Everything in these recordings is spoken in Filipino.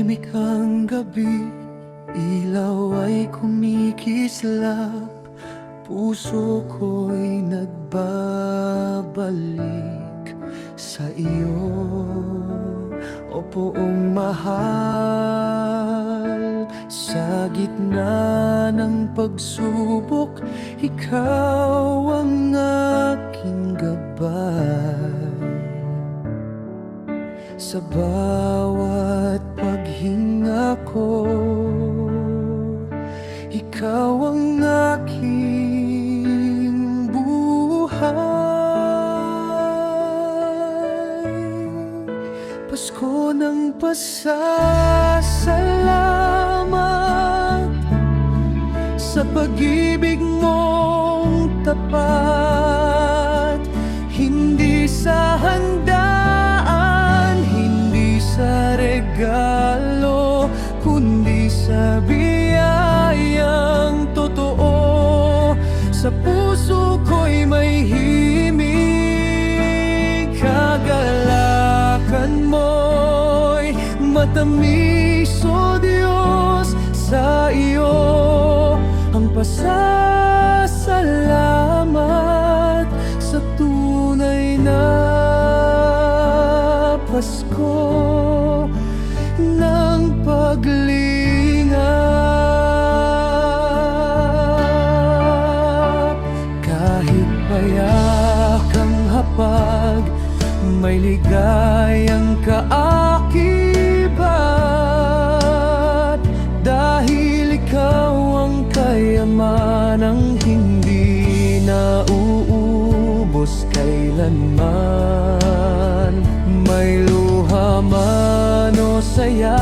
Tahimik ang gabi, ilaw ay kumikislap, puso ko'y nagbabalik sa iyo. O poong mahal, sa gitna ng pagsubok, ikaw ang aking gabay. Sa bawat paghinga ko, ikaw ang aking buhay. Pasko ng pasasalamat sa pag-ibig mong tapat, hindi sa handaan, hindi sa regalo, kundi sa biyayang totoo. Sa puso ko'y may himig, kagalakan mo'y matamis, o Diyos. Sa iyo ang pasasalamat sa tunay na Pasko ng paglingap. Kahit payak ang hapag, may ligayang kaakibat, dahil ikaw ang kayamanang hindi nauubos kailanman. May luha man o saya,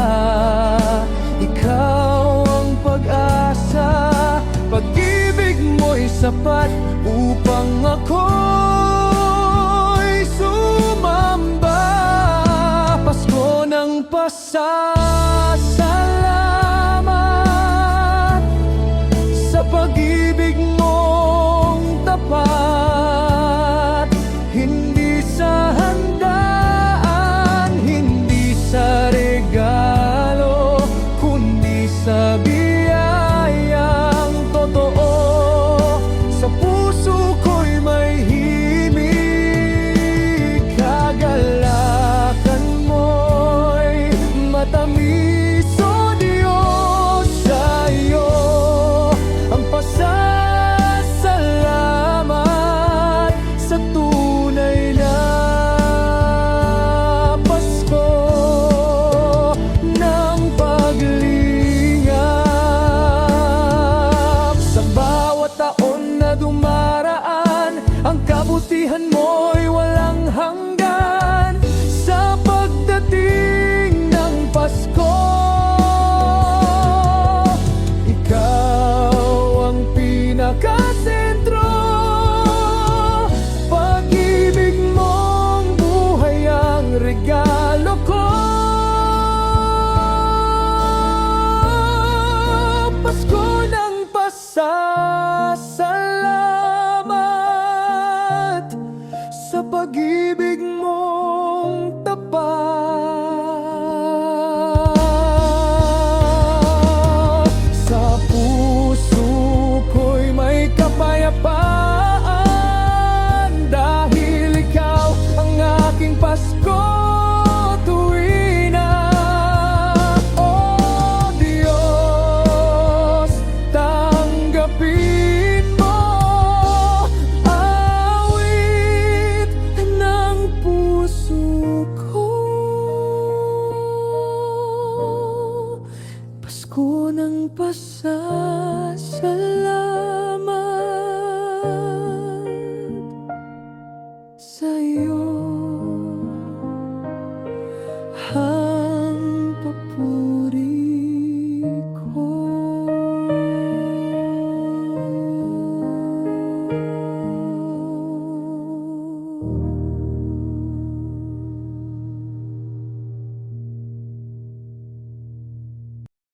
ikaw ang pag-asa. Pag-ibig mo'y sapat upang ako'y sumamba. Pasko ng pasasalamat sa pag-ibig mong tapat, hindi sa handaan, hindi sa regalo, kundi sa biyayang totoo. Sa puso ko'y may himig, kagalakan mo'y matamis, o Diyos. Sa iyo ang pasasalamat sa tunay na Pasko ng paglingap. Sa bawat taon na dumaraan, ang kabutihan mo'y walang hanggan. Sa pagdating ng Pasko, ikaw ang pinakasentro. Pag-ibig mong buhay ang regalo ko. Pasko ng pasasalamat sa pag-ibig mong tapat. Sa puso ko'y may kapayapaan, dahil ikaw ang aking Pasko tuwina. O Diyos, tanggapin mo awit ng puso ko. Pasko ng pasasalamat